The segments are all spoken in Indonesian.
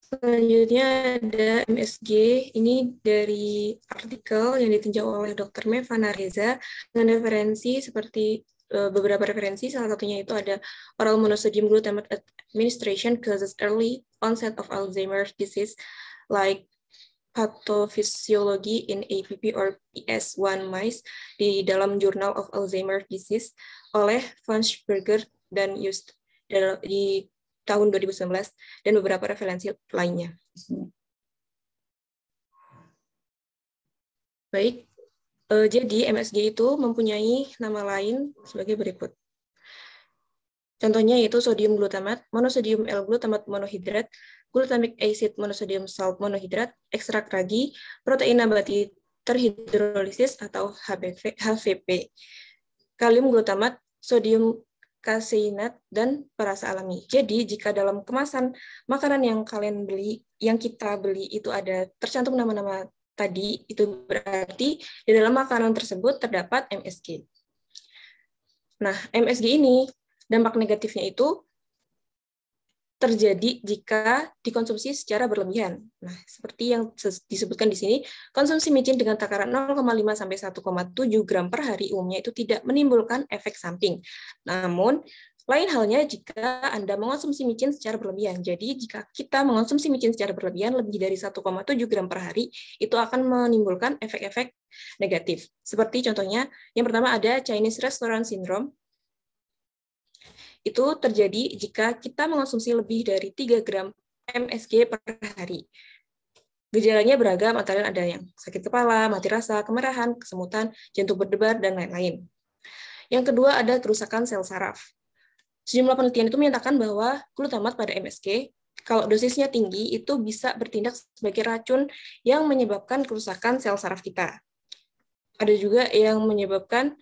Selanjutnya ada MSG, ini dari artikel yang ditinjau oleh Dr. Mevana Reza dengan referensi seperti beberapa referensi, salah satunya itu ada oral monosodium glutamate administration causes early onset of Alzheimer's disease like pathophysiology in APP or PS1 mice di dalam Journal of Alzheimer's Disease oleh Funchberger dan Just di tahun 2019 dan beberapa referensi lainnya. Baik, jadi MSG itu mempunyai nama lain sebagai berikut. Contohnya yaitu sodium glutamat, monosodium L-glutamat monohidrat, glutamic acid monosodium salt monohidrat, ekstrak ragi, protein nabati terhidrolisis atau HVP, kalium glutamat, sodium kaseinat, dan perasa alami. Jadi, jika dalam kemasan makanan yang kalian beli, yang kita beli itu ada tercantum nama-nama tadi, itu berarti di dalam makanan tersebut terdapat MSG. Nah, MSG ini, dampak negatifnya itu terjadi jika dikonsumsi secara berlebihan. Nah, seperti yang disebutkan di sini, konsumsi micin dengan takaran 0,5 sampai 1,7 gram per hari umumnya itu tidak menimbulkan efek samping. Namun, lain halnya jika Anda mengonsumsi micin secara berlebihan. Jadi, jika kita mengonsumsi micin secara berlebihan lebih dari 1,7 gram per hari, itu akan menimbulkan efek-efek negatif. Seperti contohnya, yang pertama ada Chinese Restaurant Syndrome. Itu terjadi jika kita mengonsumsi lebih dari 3 gram MSG per hari. Gejalanya beragam, antara lain ada yang sakit kepala, mati rasa, kemerahan, kesemutan, jantung berdebar, dan lain-lain. Yang kedua ada kerusakan sel saraf. Sejumlah penelitian itu menyatakan bahwa glutamat pada MSG, kalau dosisnya tinggi, itu bisa bertindak sebagai racun yang menyebabkan kerusakan sel saraf kita. Ada juga yang menyebabkan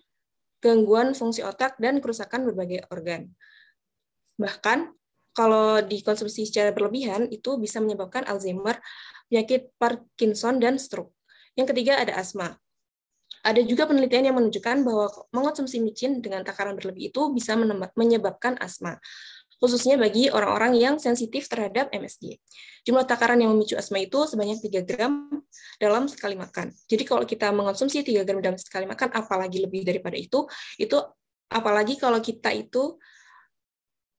gangguan fungsi otak dan kerusakan berbagai organ. Bahkan, kalau dikonsumsi secara berlebihan, itu bisa menyebabkan Alzheimer, penyakit Parkinson, dan stroke. Yang ketiga ada asma. Ada juga penelitian yang menunjukkan bahwa mengonsumsi micin dengan takaran berlebih itu bisa menyebabkan asma, khususnya bagi orang-orang yang sensitif terhadap MSG. Jumlah takaran yang memicu asma itu sebanyak 3 gram dalam sekali makan. Jadi kalau kita mengonsumsi 3 gram dalam sekali makan, apalagi lebih daripada itu apalagi kalau kita itu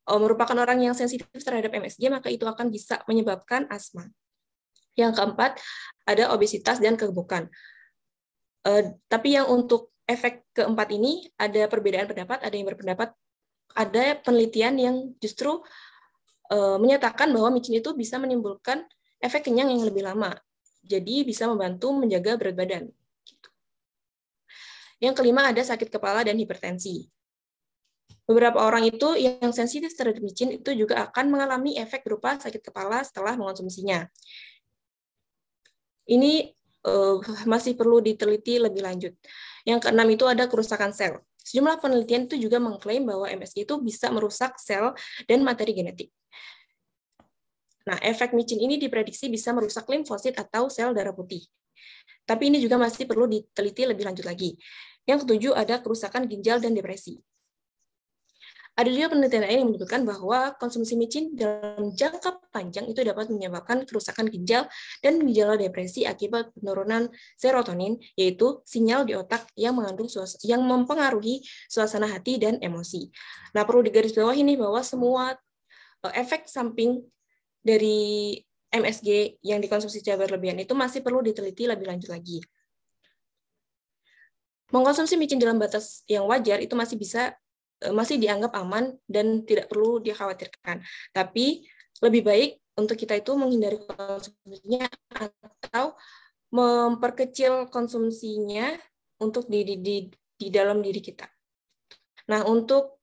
merupakan orang yang sensitif terhadap MSG, maka itu akan bisa menyebabkan asma. Yang keempat, ada obesitas dan kegemukan. Tapi yang untuk efek keempat ini, ada perbedaan pendapat, ada yang berpendapat, ada penelitian yang justru menyatakan bahwa micin itu bisa menimbulkan efek kenyang yang lebih lama. Jadi bisa membantu menjaga berat badan. Yang kelima, ada sakit kepala dan hipertensi. Beberapa orang itu yang sensitif terhadap micin itu juga akan mengalami efek berupa sakit kepala setelah mengonsumsinya. Ini masih perlu diteliti lebih lanjut. Yang keenam itu ada kerusakan sel. Sejumlah penelitian itu juga mengklaim bahwa MSG itu bisa merusak sel dan materi genetik. Nah, efek micin ini diprediksi bisa merusak limfosit atau sel darah putih. Tapi ini juga masih perlu diteliti lebih lanjut lagi. Yang ketujuh ada kerusakan ginjal dan depresi. Ada juga penelitian lain yang menyebutkan bahwa konsumsi micin dalam jangka panjang itu dapat menyebabkan kerusakan ginjal dan gejala depresi akibat penurunan serotonin, yaitu sinyal di otak yang mempengaruhi suasana hati dan emosi. Nah, perlu digarisbawahi nih bahwa semua efek samping dari MSG yang dikonsumsi secara berlebihan itu masih perlu diteliti lebih lanjut lagi. Mengkonsumsi micin dalam batas yang wajar itu masih dianggap aman dan tidak perlu dikhawatirkan. Tapi lebih baik untuk kita itu menghindari konsumsinya atau memperkecil konsumsinya untuk di dalam diri kita. Nah, untuk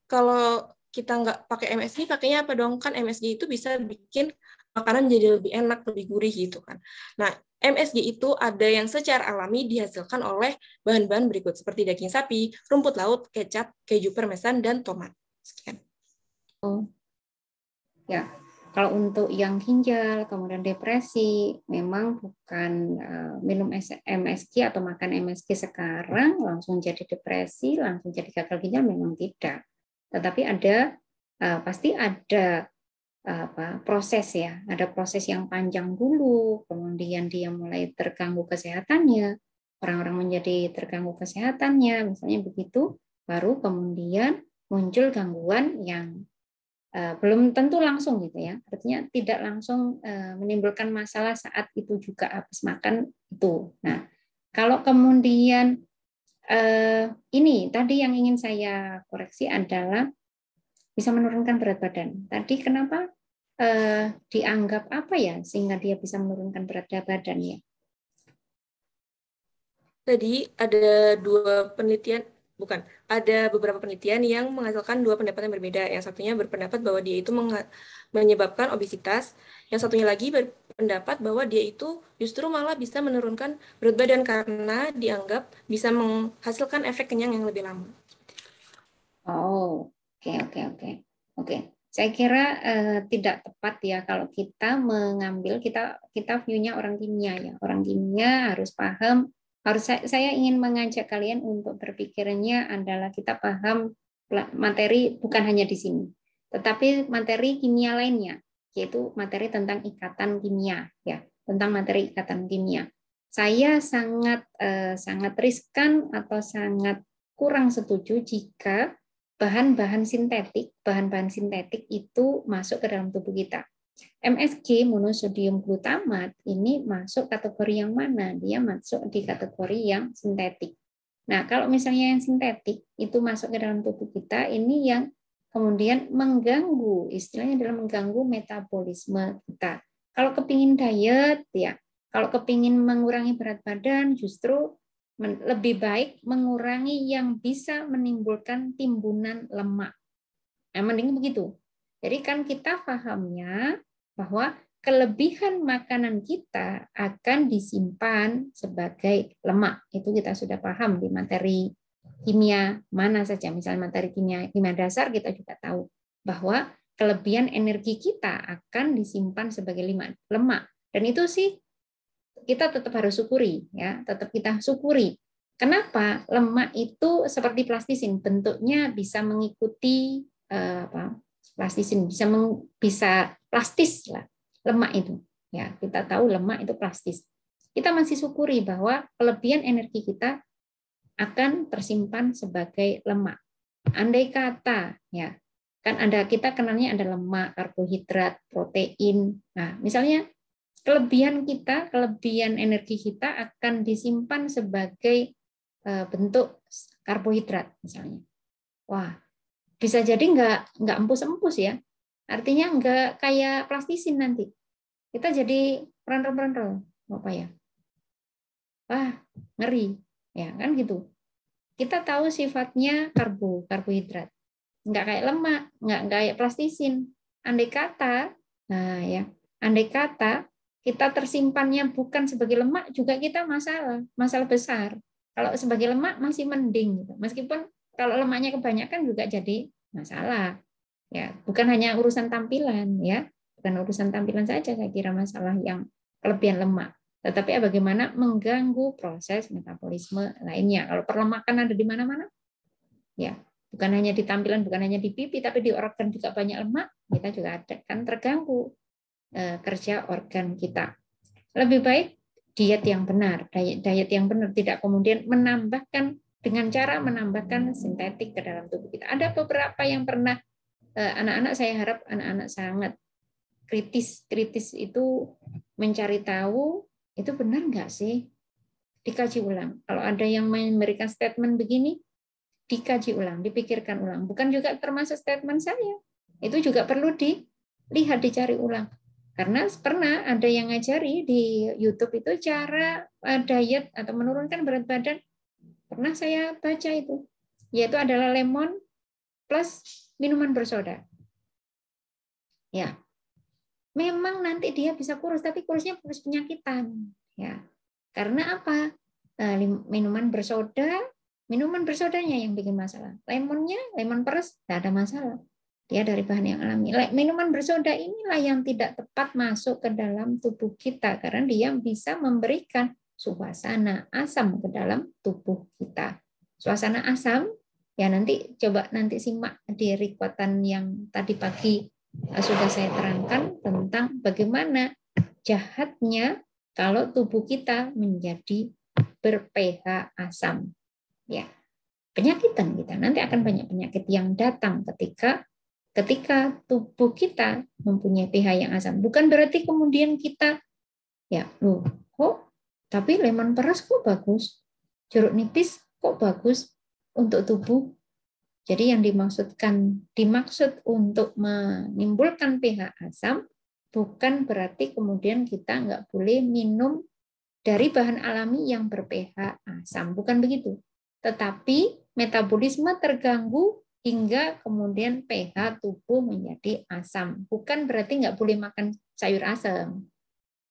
kalau kita nggak pakai MSG, pakainya apa dong? Kan MSG itu bisa bikin makanan jadi lebih enak, lebih gurih gitu kan. Nah, MSG itu ada yang secara alami dihasilkan oleh bahan-bahan berikut, seperti daging sapi, rumput laut, kecap, keju parmesan, dan tomat. Sekian. Oh. Ya, kalau untuk yang ginjal, kemudian depresi, memang bukan minum MSG atau makan MSG sekarang langsung jadi depresi, langsung jadi gagal ginjal, memang tidak. Tetapi pasti ada proses ya, ada proses yang panjang dulu, kemudian dia mulai terganggu kesehatannya, orang-orang menjadi terganggu kesehatannya, misalnya begitu, baru kemudian muncul gangguan yang belum tentu langsung gitu ya, artinya tidak langsung menimbulkan masalah saat itu juga habis makan itu. Nah, kalau kemudian ini tadi yang ingin saya koreksi adalah bisa menurunkan berat badan. Tadi kenapa dianggap apa ya sehingga dia bisa menurunkan berat badan ya? Tadi ada beberapa penelitian yang menghasilkan dua pendapat yang berbeda. Yang satunya berpendapat bahwa dia itu menyebabkan obesitas, yang satunya lagi berpendapat bahwa dia itu justru malah bisa menurunkan berat badan karena dianggap bisa menghasilkan efek kenyang yang lebih lama. Oh, oke. Saya kira tidak tepat ya kalau kita mengambil kita view-nya orang kimia ya. Orang kimia harus paham. Saya ingin mengajak kalian untuk berpikirnya adalah kita paham materi bukan hanya di sini, tetapi materi kimia lainnya, yaitu materi tentang ikatan kimia ya, tentang materi ikatan kimia. Saya sangat riskan atau sangat kurang setuju jika bahan-bahan sintetik itu masuk ke dalam tubuh kita. MSG, monosodium glutamat, ini masuk kategori yang mana? Dia masuk di kategori yang sintetik. Nah, kalau misalnya yang sintetik itu masuk ke dalam tubuh kita, ini yang kemudian mengganggu, istilahnya adalah mengganggu metabolisme kita. Kalau kepingin diet, ya, kalau kepingin mengurangi berat badan, justru lebih baik mengurangi yang bisa menimbulkan timbunan lemak. Nah, mending begitu. Jadi kan kita pahamnya bahwa kelebihan makanan kita akan disimpan sebagai lemak. Itu kita sudah paham di materi kimia mana saja. Misalnya materi kimia dasar kita juga tahu bahwa kelebihan energi kita akan disimpan sebagai lemak. Dan itu sih kita tetap harus syukuri ya, tetap kita syukuri. Kenapa? Lemak itu seperti plastisin, bentuknya bisa mengikuti plastisin, bisa plastis lah lemak itu. Ya, kita tahu lemak itu plastis. Kita masih syukuri bahwa kelebihan energi kita akan tersimpan sebagai lemak. Andai kata ya, kan kita kenalnya ada lemak, karbohidrat, protein. Nah, misalnya kelebihan energi kita akan disimpan sebagai bentuk karbohidrat misalnya. Wah, bisa jadi nggak empus-empus ya. Artinya nggak kayak plastisin nanti. Kita jadi perentel-perentel, apa ya? Wah, ngeri. Ya, kan gitu. Kita tahu sifatnya karbohidrat. Nggak kayak lemak, nggak kayak plastisin. Andai kata kita tersimpannya bukan sebagai lemak, juga kita masalah besar. Kalau sebagai lemak masih mending, gitu. Meskipun kalau lemaknya kebanyakan juga jadi masalah. Ya, bukan hanya urusan tampilan, ya, bukan urusan tampilan saja saya kira masalah yang kelebihan lemak, tetapi bagaimana mengganggu proses metabolisme lainnya. Kalau perlemakan ada di mana-mana, ya, bukan hanya di tampilan, bukan hanya di pipi, tapi di organ juga banyak lemak, kita juga kan terganggu kerja organ kita. Lebih baik diet yang benar, diet yang benar, tidak kemudian menambahkan dengan cara menambahkan sintetik ke dalam tubuh kita. Ada beberapa yang pernah anak-anak, saya harap anak-anak sangat kritis itu mencari tahu itu benar nggak sih, dikaji ulang. Kalau ada yang memberikan statement begini, dikaji ulang, dipikirkan ulang. Bukan juga termasuk statement saya, itu juga perlu dilihat, dicari ulang. Karena pernah ada yang ngajari di YouTube itu cara diet atau menurunkan berat badan. Pernah saya baca itu, yaitu adalah lemon plus minuman bersoda. Ya, memang nanti dia bisa kurus, tapi kurusnya kurus penyakitan. Ya, karena apa? Minuman bersodanya yang bikin masalah. Lemon peres, nggak ada masalah. Dia dari bahan yang alami. Minuman bersoda inilah yang tidak tepat masuk ke dalam tubuh kita karena dia bisa memberikan suasana asam ke dalam tubuh kita. Suasana asam, ya nanti coba simak di rekotan yang tadi pagi sudah saya terangkan tentang bagaimana jahatnya kalau tubuh kita menjadi ber-pH asam. Ya, penyakitan kita nanti akan banyak penyakit yang datang ketika tubuh kita mempunyai pH yang asam. Bukan berarti kemudian kita kok tapi lemon peras kok bagus, jeruk nipis kok bagus untuk tubuh. Jadi yang dimaksud untuk menimbulkan pH asam bukan berarti kemudian kita nggak boleh minum dari bahan alami yang ber-pH asam, bukan begitu. Tetapi metabolisme terganggu hingga kemudian pH tubuh menjadi asam. Bukan berarti nggak boleh makan sayur asam.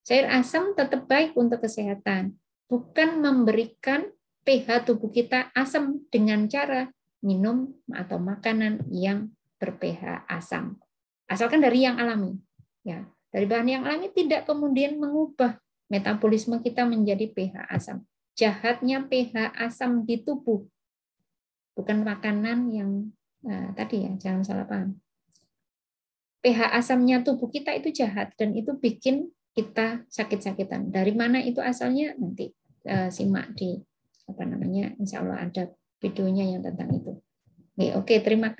Sayur asam tetap baik untuk kesehatan, bukan memberikan pH tubuh kita asam dengan cara minum atau makanan yang ber-pH asam. Asalkan dari yang alami. Ya, dari bahan yang alami tidak kemudian mengubah metabolisme kita menjadi pH asam. Jahatnya pH asam di tubuh. Bukan makanan yang tadi ya, jangan salah paham. pH asamnya tubuh kita itu jahat dan itu bikin kita sakit-sakitan. Dari mana itu asalnya nanti simak di insya Allah ada videonya yang tentang itu. Oke, terima kasih.